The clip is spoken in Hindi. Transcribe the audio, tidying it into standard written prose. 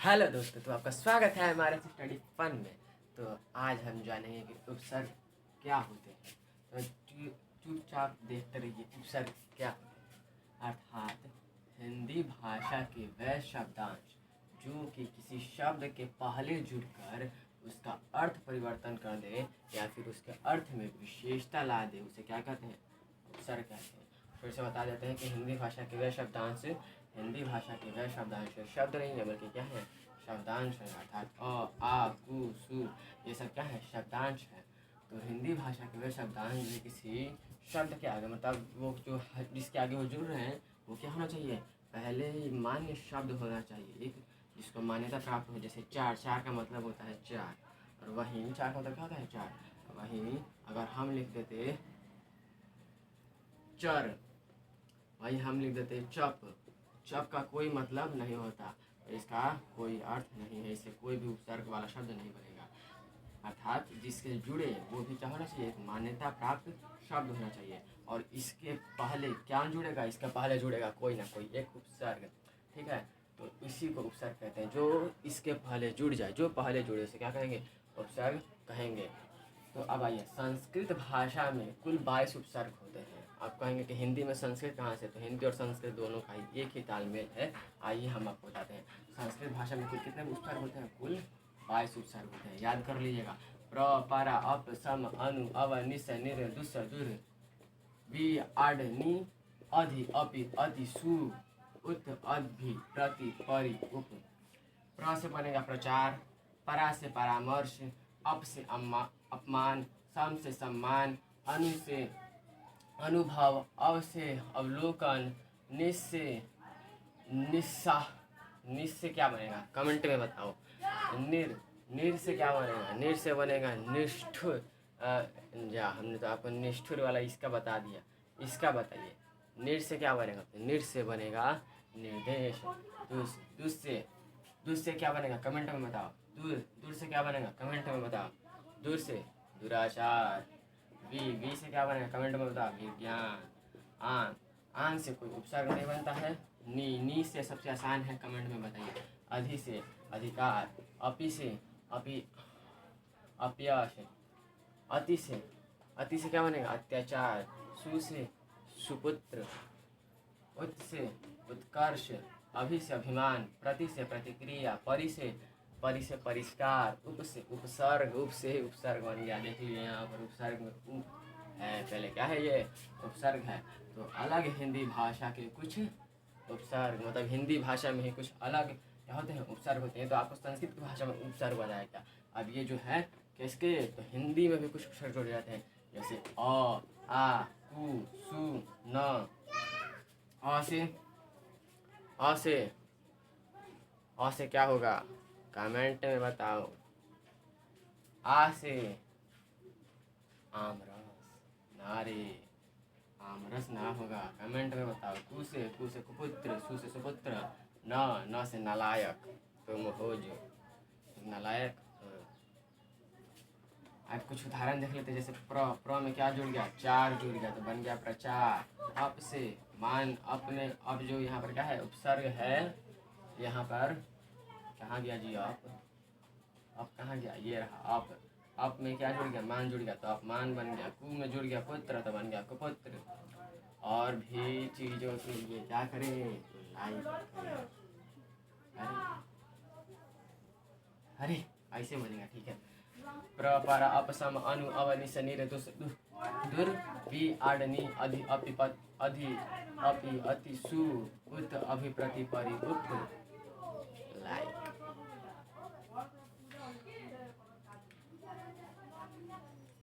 हेलो दोस्तों, तो आपका स्वागत है हमारे स्टडी फन में। तो आज हम जानेंगे कि उपसर्ग क्या होते हैं। तो चुपचाप देखते रहिए उपसर्ग क्या होते हैं। अर्थात हिंदी भाषा के वह शब्दांश जो कि किसी शब्द के पहले जुड़कर उसका अर्थ परिवर्तन कर दे या फिर उसके अर्थ में विशेषता ला दे, उसे क्या कहते हैं? उपसर्ग कहते हैं। फिर से बता देते हैं कि हिंदी भाषा के वह शब्दांश शब्द नहीं है बल्कि क्या है? शब्दांश है। अर्थात अ, आ, कु, सु ये सब क्या है? शब्दांश है। तो हिंदी भाषा के वह शब्दांश जो किसी शब्द के आगे मतलब वो जो जिसके आगे वो जुड़ रहे हैं वो क्या होना चाहिए? पहले ही मान्य शब्द होना चाहिए, एक जिसको मान्यता प्राप्त हो। जैसे चार, चार का मतलब होता है चार, और वहीं चार का मतलब क्या होता है? चार। वहीं अगर हम लिख देते चर, वही हम लिख देते चप, चप का कोई मतलब नहीं होता, इसका कोई अर्थ नहीं है, इससे कोई भी उपसर्ग वाला शब्द नहीं बनेगा। अर्थात जिसके जुड़े वो भी क्या होना चाहिए? एक मान्यता प्राप्त शब्द होना चाहिए। और इसके पहले क्या जुड़ेगा? इसके पहले जुड़ेगा कोई ना कोई एक उपसर्ग। ठीक है, तो इसी को उपसर्ग कहते हैं। जो इसके पहले जुड़ जाए, जो पहले जुड़े उसे क्या कहेंगे? उपसर्ग कहेंगे। तो अब आइए, संस्कृत भाषा में कुल 22 उपसर्ग होते हैं। आप कहेंगे कि हिंदी में संस्कृत कहाँ से? तो हिंदी और संस्कृत दोनों का ही एक ही तालमेल है। आइए हम आपको बताते हैं संस्कृत भाषा में कुल कितने उपसर्ग होते हैं। कुल 22 उपसर्ग होते हैं, याद कर लीजिएगा। प्र, para, अप, सम, अनु, अव, निस, निर, दुस, दुर, वि, आड, नि, अधि, अपि, अति, सु, उत, अद्भि, प्रति, परि, उप। प्र से बनेगा प्रचार, परा से परामर्श, अप से अपमान, सम से सम्मान, अनु से अनुभव, अव से अवलोकन, निस से निस्सा। निस से क्या बनेगा? कमेंट में बताओ। निर, निर से क्या बनेगा? निर से बनेगा निष्ठुर। हमने तो आपको निष्ठुर वाला इसका बता दिया, इसका बताइए। निर से क्या बनेगा? निर से बनेगा निर्देश। दूर से क्या बनेगा? कमेंट में बताओ। दूर से क्या बनेगा? कमेंट में बताओ। दूर से दुराचार। वी से क्या बनेगा? कमेंट में बताओ। विज्ञान। आन से कोई उपसर्ग नहीं बनता है। नी से सबसे आसान है, कमेंट में बताइए। अधि से अधिकार। अपि से अपयश। अति से क्या बनेगा? अत्याचार। सु से सुपुत्र। उत से उत्कर्ष। अभि से अभिमान। प्रति से प्रतिक्रिया। परि से परिष्कार। उप से उपसर्ग। उप से उपसर्ग बन गया। देख लीजिए यहाँ पर उपसर्ग में उप है, पहले क्या है? ये उपसर्ग है। तो अलग हिंदी भाषा के कुछ उपसर्ग, मतलब हिंदी भाषा में ही कुछ अलग क्या होते हैं? उपसर्ग होते हैं। तो आपको संस्कृत की भाषा में उपसर्ग बताया। अब ये जो है किसके? तो हिंदी में भी कुछ उपसर्ग जुड़ जाते हैं, जैसे अ, आ, उ, सु, न। अ से क्या होगा? कमेंट में बताओ। आ से आमरस। नारे, आमरस ना होगा, कमेंट में बताओ। कु से कुपुत्र। सु से सुपुत्र। न से नालायक। तुम हो जो तुम नालायक हो। अब कुछ उदाहरण देख लेते हैं। जैसे प्र में क्या जुड़ गया? चार जुड़ गया तो बन गया प्रचार। अप से मान। अपने अब जो यहाँ पर क्या है? उपसर्ग है। यहाँ पर कहाँ गया जी? अप कहाँ गया? ये रहा अप। अप में क्या जुड़ गया? मान जुड़ गया तो अपमान बन गया। कु में जुड़ गया पुत्र तो बन गया कुपुत्र। और भी चीज़ों के लिए क्या करें? लाइक करें। अरे ऐसे बनेगा, ठीक है। प्र, पर, अप, सम, अनु, अव, निस, निर, दुस, दुर, वि, आड, नि, अधि, अपि, अधि, अपि, अति, सु, उत, अभि, प्रति, परि, उप। लाइक।